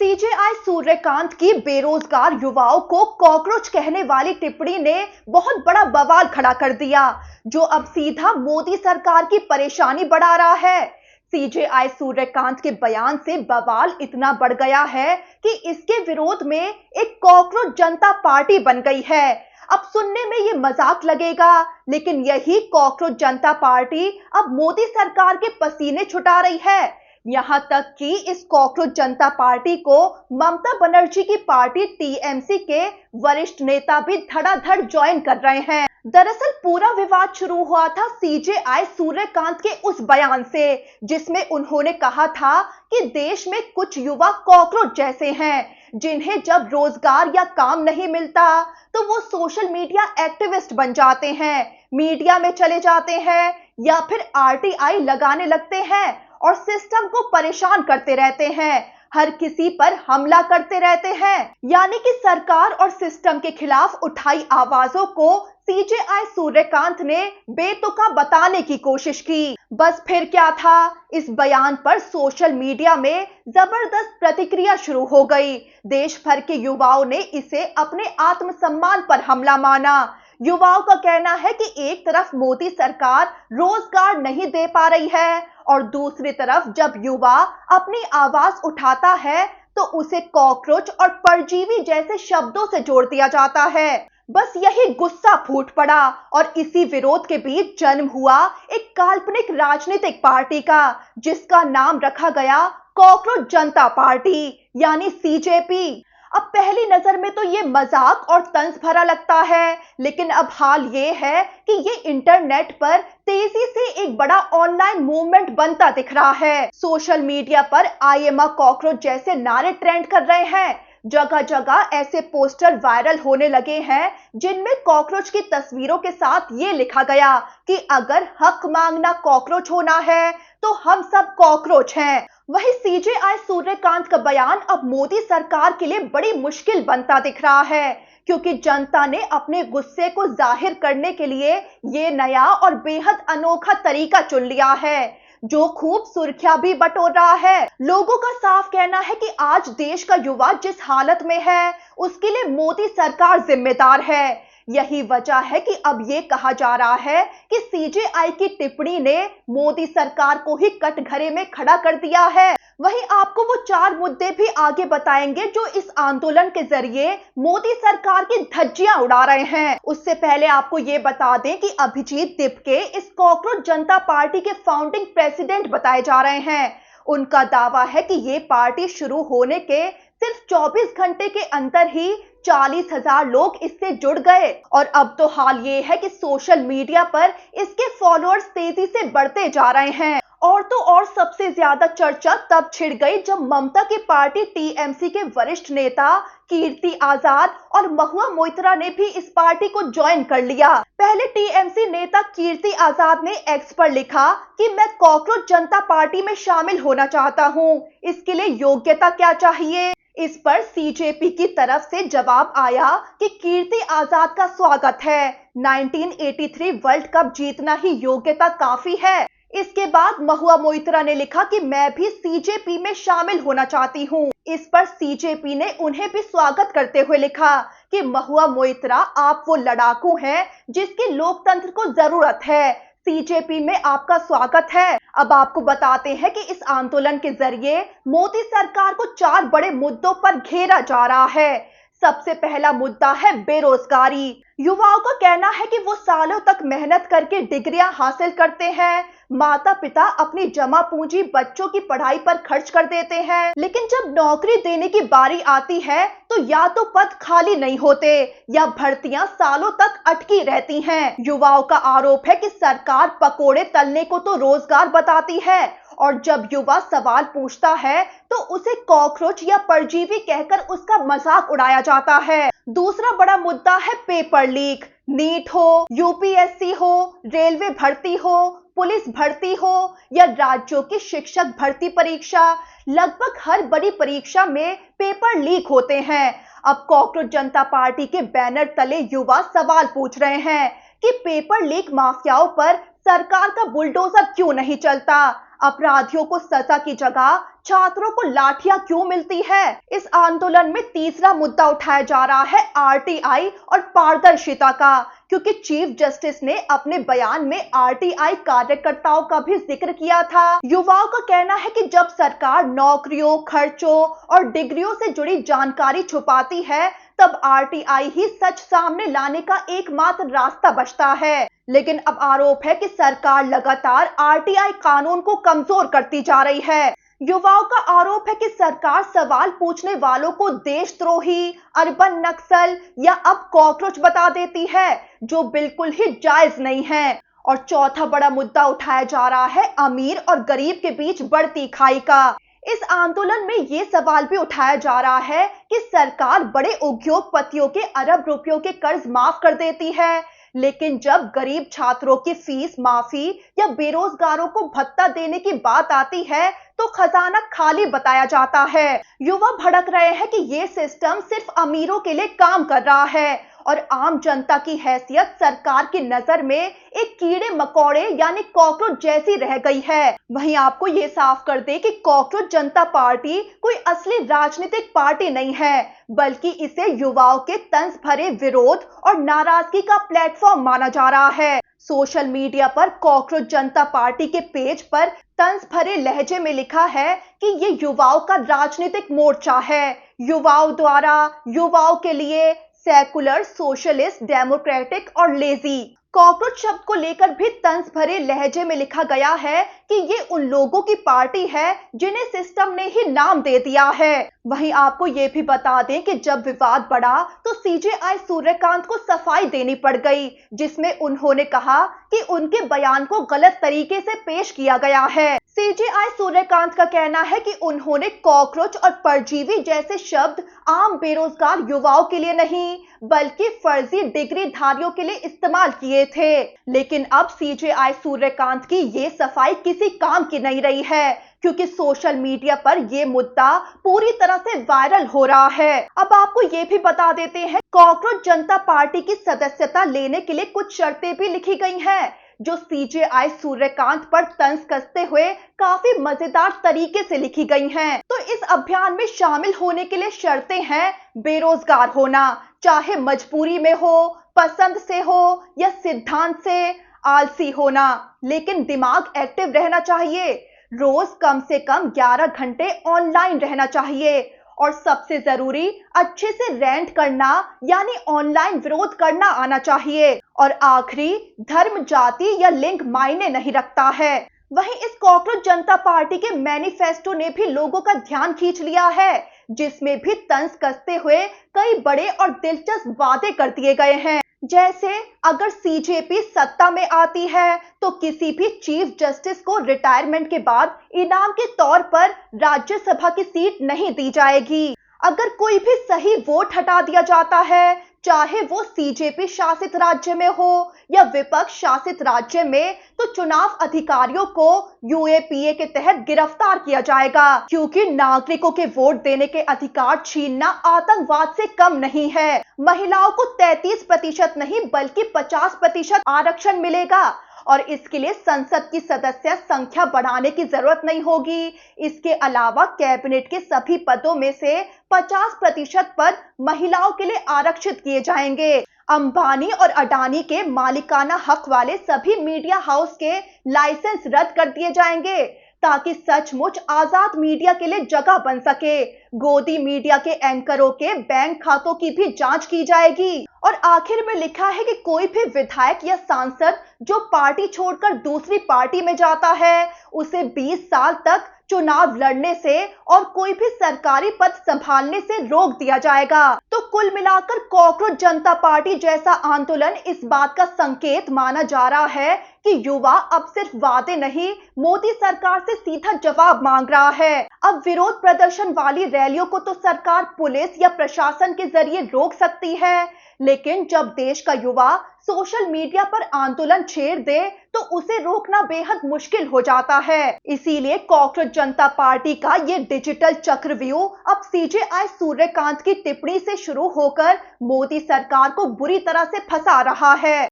CJI Suryakant की बेरोजगार युवाओं को कॉकरोच कहने वाली टिप्पणी ने बहुत बड़ा बवाल खड़ा कर दिया, जो अब सीधा मोदी सरकार की परेशानी बढ़ा रहा है। सीजेआई सूर्यकांत के बयान से बवाल इतना बढ़ गया है कि इसके विरोध में एक कॉकरोच जनता पार्टी बन गई है। अब सुनने में ये मजाक लगेगा, लेकिन यही कॉकरोच जनता पार्टी अब मोदी सरकार के पसीने छुटा रही है। यहां तक कि इस कॉकरोच जनता पार्टी को ममता बनर्जी की पार्टी टीएमसी के वरिष्ठ नेता भी धड़ाधड़ ज्वाइन कर रहे हैं। दरअसल पूरा विवाद शुरू हुआ था सीजेआई सूर्यकांत के उस बयान से, जिसमें उन्होंने कहा था कि देश में कुछ युवा कॉकरोच जैसे हैं, जिन्हें जब रोजगार या काम नहीं मिलता तो वो सोशल मीडिया एक्टिविस्ट बन जाते हैं, मीडिया में चले जाते हैं या फिर आरटीआई लगाने लगते हैं और सिस्टम को परेशान करते रहते हैं, हर किसी पर हमला करते रहते हैं। यानी कि सरकार और सिस्टम के खिलाफ उठाई आवाजों को सीजेआई सूर्यकांत ने बेतुका बताने की कोशिश की। बस फिर क्या था, इस बयान पर सोशल मीडिया में जबरदस्त प्रतिक्रिया शुरू हो गई। देश भर के युवाओं ने इसे अपने आत्मसम्मान पर हमला माना। युवाओं का कहना है कि एक तरफ मोदी सरकार रोजगार नहीं दे पा रही है और दूसरी तरफ जब युवा अपनी आवाज उठाता है तो उसे कॉकरोच और परजीवी जैसे शब्दों से जोड़ दिया जाता है। बस यही गुस्सा फूट पड़ा और इसी विरोध के बीच जन्म हुआ एक काल्पनिक राजनीतिक पार्टी का, जिसका नाम रखा गया कॉकरोच जनता पार्टी यानी सीजेपी। अब पहली नजर में तो ये मजाक और तंज भरा लगता है, लेकिन अब हाल ये है कि ये इंटरनेट पर तेजी से एक बड़ा ऑनलाइन मूवमेंट बनता दिख रहा है। सोशल मीडिया पर आई एम अ कॉकरोच जैसे नारे ट्रेंड कर रहे हैं। जगह जगह ऐसे पोस्टर वायरल होने लगे हैं जिनमें कॉकरोच की तस्वीरों के साथ ये लिखा गया कि अगर हक मांगना कॉकरोच होना है तो हम सब कॉकरोच हैं। वही सीजेआई सूर्यकांत का बयान अब मोदी सरकार के लिए बड़ी मुश्किल बनता दिख रहा है, क्योंकि जनता ने अपने गुस्से को जाहिर करने के लिए ये नया और बेहद अनोखा तरीका चुन लिया है, जो खूब सुर्खियां भी बटोर रहा है। लोगों का साफ कहना है कि आज देश का युवा जिस हालत में है उसके लिए मोदी सरकार जिम्मेदार है। यही वजह है कि अब ये कहा जा रहा है कि सीजेआई की टिप्पणी ने मोदी सरकार को ही कटघरे में खड़ा कर दिया है। वहीं आपको वो 4 मुद्दे भी आगे बताएंगे जो इस आंदोलन के जरिए मोदी सरकार की धज्जियां उड़ा रहे हैं। उससे पहले आपको ये बता दें कि अभिजीत दिपके इस कॉकरोच जनता पार्टी के फाउंडिंग प्रेसिडेंट बताए जा रहे हैं। उनका दावा है कि ये पार्टी शुरू होने के सिर्फ 24 घंटे के अंदर ही 40,000 लोग इससे जुड़ गए और अब तो हाल ये है कि सोशल मीडिया पर इसके फॉलोअर्स तेजी से बढ़ते जा रहे हैं। और तो और सबसे ज्यादा चर्चा तब छिड़ गई जब ममता की पार्टी टीएमसी के वरिष्ठ नेता कीर्ति आजाद और महुआ मोइत्रा ने भी इस पार्टी को ज्वाइन कर लिया। पहले टीएमसी नेता कीर्ति आजाद ने एक्स पर लिखा कि मैं कॉकरोच जनता पार्टी में शामिल होना चाहता हूं, इसके लिए योग्यता क्या चाहिए। इस पर सीजेपी की तरफ से जवाब आया कि कीर्ति आजाद का स्वागत है, 1983 वर्ल्ड कप जीतना ही योग्यता काफी है। इसके बाद महुआ मोइत्रा ने लिखा कि मैं भी सीजेपी में शामिल होना चाहती हूं। इस पर सीजेपी ने उन्हें भी स्वागत करते हुए लिखा कि महुआ मोइत्रा, आप वो लड़ाकू हैं जिसकी लोकतंत्र को जरूरत है, सीजेपी में आपका स्वागत है। अब आपको बताते हैं कि इस आंदोलन के जरिए मोदी सरकार को 4 बड़े मुद्दों पर घेरा जा रहा है। सबसे पहला मुद्दा है बेरोजगारी। युवाओं का कहना है कि वो सालों तक मेहनत करके डिग्रियां हासिल करते हैं, माता पिता अपनी जमा पूंजी बच्चों की पढ़ाई पर खर्च कर देते हैं, लेकिन जब नौकरी देने की बारी आती है तो या तो पद खाली नहीं होते या भर्तियां सालों तक अटकी रहती हैं। युवाओं का आरोप है कि सरकार पकोड़े तलने को तो रोजगार बताती है और जब युवा सवाल पूछता है तो उसे कॉकरोच या परजीवी कहकर उसका मजाक उड़ाया जाता है। दूसरा बड़ा मुद्दा है पेपर लीक। नीट हो, यूपीएससी हो, रेलवे भर्ती हो, पुलिस भर्ती हो या राज्यों की शिक्षक भर्ती परीक्षा, लगभग हर बड़ी परीक्षा में पेपर लीक होते हैं। अब कॉकरोच जनता पार्टी के बैनर तले युवा सवाल पूछ रहे हैं कि पेपर लीक माफियाओं पर सरकार का बुलडोजर क्यों नहीं चलता। अपराधियों को सजा की जगह छात्रों को लाठियां क्यों मिलती है? इस आंदोलन में तीसरा मुद्दा उठाया जा रहा है आरटीआई और पारदर्शिता का, क्योंकि चीफ जस्टिस ने अपने बयान में आरटीआई कार्यकर्ताओं का भी जिक्र किया था। युवाओं का कहना है कि जब सरकार नौकरियों, खर्चों और डिग्रियों से जुड़ी जानकारी छुपाती है, तब आरटीआई ही सच सामने लाने का एकमात्र रास्ता बचता है। लेकिन अब आरोप है कि सरकार लगातार आरटीआई कानून को कमजोर करती जा रही है। युवाओं का आरोप है कि सरकार सवाल पूछने वालों को देशद्रोही, अर्बन नक्सल या अब कॉकरोच बता देती है, जो बिल्कुल ही जायज नहीं है। और चौथा बड़ा मुद्दा उठाया जा रहा है अमीर और गरीब के बीच बढ़ती खाई का। इस आंदोलन में ये सवाल भी उठाया जा रहा है कि सरकार बड़े उद्योगपतियों के अरब रुपयों के कर्ज माफ कर देती है, लेकिन जब गरीब छात्रों की फीस माफी या बेरोजगारों को भत्ता देने की बात आती है, तो खजाना खाली बताया जाता है। युवा भड़क रहे हैं कि ये सिस्टम सिर्फ अमीरों के लिए काम कर रहा है और आम जनता की हैसियत सरकार की नजर में एक कीड़े मकोड़े यानी कॉकरोच जैसी रह गई है। वहीं आपको ये साफ कर दे कि कॉकरोच जनता पार्टी कोई असली राजनीतिक पार्टी नहीं है, बल्कि इसे युवाओं के तंज भरे विरोध और नाराजगी का प्लेटफॉर्म माना जा रहा है। सोशल मीडिया पर कॉकरोच जनता पार्टी के पेज पर तंज भरे लहजे में लिखा है कि ये युवाओं का राजनीतिक मोर्चा है, युवाओं द्वारा, युवाओं के लिए, सेकुलर, सोशलिस्ट, डेमोक्रेटिक और लेजी। कॉकरोच शब्द को लेकर भी तंज भरे लहजे में लिखा गया है कि ये उन लोगों की पार्टी है जिन्हें सिस्टम ने ही नाम दे दिया है। वहीं आपको ये भी बता दें कि जब विवाद बढ़ा तो सीजेआई सूर्यकांत को सफाई देनी पड़ गई, जिसमें उन्होंने कहा कि उनके बयान को गलत तरीके से पेश किया गया है। सीजेआई सूर्यकांत का कहना है कि उन्होंने कॉकरोच और परजीवी जैसे शब्द आम बेरोजगार युवाओं के लिए नहीं, बल्कि फर्जी डिग्री धारियों के लिए इस्तेमाल किए थे। लेकिन अब सीजेआई सूर्यकांत की ये सफाई किसी काम की नहीं रही है, क्योंकि सोशल मीडिया पर ये मुद्दा पूरी तरह से वायरल हो रहा है। अब आपको ये भी बता देते हैं, कॉकरोच जनता पार्टी की सदस्यता लेने के लिए कुछ शर्तें भी लिखी गई हैं, जो सीजेआई सूर्यकांत पर तंज कसते हुए काफी मजेदार तरीके से लिखी गई हैं। तो इस अभियान में शामिल होने के लिए शर्तें हैं बेरोजगार होना, चाहे मजबूरी में हो, पसंद से हो या सिद्धांत से, आलसी होना, लेकिन दिमाग एक्टिव रहना चाहिए, रोज कम से कम 11 घंटे ऑनलाइन रहना चाहिए और सबसे जरूरी अच्छे से रेंट करना यानी ऑनलाइन विरोध करना आना चाहिए। और आखिरी, धर्म, जाति या लिंग मायने नहीं रखता है। वहीं इस कॉकरोच जनता पार्टी के मैनिफेस्टो ने भी लोगों का ध्यान खींच लिया है, जिसमें भी तंज कसते हुए कई बड़े और दिलचस्प वादे कर दिए गए हैं। जैसे अगर सीजेपी सत्ता में आती है तो किसी भी चीफ जस्टिस को रिटायरमेंट के बाद इनाम के तौर पर राज्यसभा की सीट नहीं दी जाएगी। अगर कोई भी सही वोट हटा दिया जाता है, चाहे वो सीजेपी शासित राज्य में हो या विपक्ष शासित राज्य में, तो चुनाव अधिकारियों को यूएपीए के तहत गिरफ्तार किया जाएगा, क्योंकि नागरिकों के वोट देने के अधिकार छीनना आतंकवाद से कम नहीं है। महिलाओं को 33% नहीं बल्कि 50% आरक्षण मिलेगा और इसके लिए संसद की सदस्य संख्या बढ़ाने की जरूरत नहीं होगी। इसके अलावा कैबिनेट के सभी पदों में से 50% पद महिलाओं के लिए आरक्षित किए जाएंगे। अंबानी और अडानी के मालिकाना हक वाले सभी मीडिया हाउस के लाइसेंस रद्द कर दिए जाएंगे, ताकि सचमुच आजाद मीडिया के लिए जगह बन सके। गोदी मीडिया के एंकरों के बैंक खातों की भी जांच की जाएगी। और आखिर में लिखा है कि कोई भी विधायक या सांसद जो पार्टी छोड़कर दूसरी पार्टी में जाता है, उसे 20 साल तक चुनाव लड़ने से और कोई भी सरकारी पद संभालने से रोक दिया जाएगा। तो कुल मिलाकर कॉकरोच जनता पार्टी जैसा आंदोलन इस बात का संकेत माना जा रहा है कि युवा अब सिर्फ वादे नहीं, मोदी सरकार से सीधा जवाब मांग रहा है। अब विरोध प्रदर्शन वाली रैलियों को तो सरकार पुलिस या प्रशासन के जरिए रोक सकती है, लेकिन जब देश का युवा सोशल मीडिया पर आंदोलन छेड़ दे तो उसे रोकना बेहद मुश्किल हो जाता है। इसीलिए कॉकरोच जनता पार्टी का ये डिजिटल चक्रव्यूह अब सीजेआई सूर्यकांत की टिप्पणी से शुरू होकर मोदी सरकार को बुरी तरह से फंसा रहा है।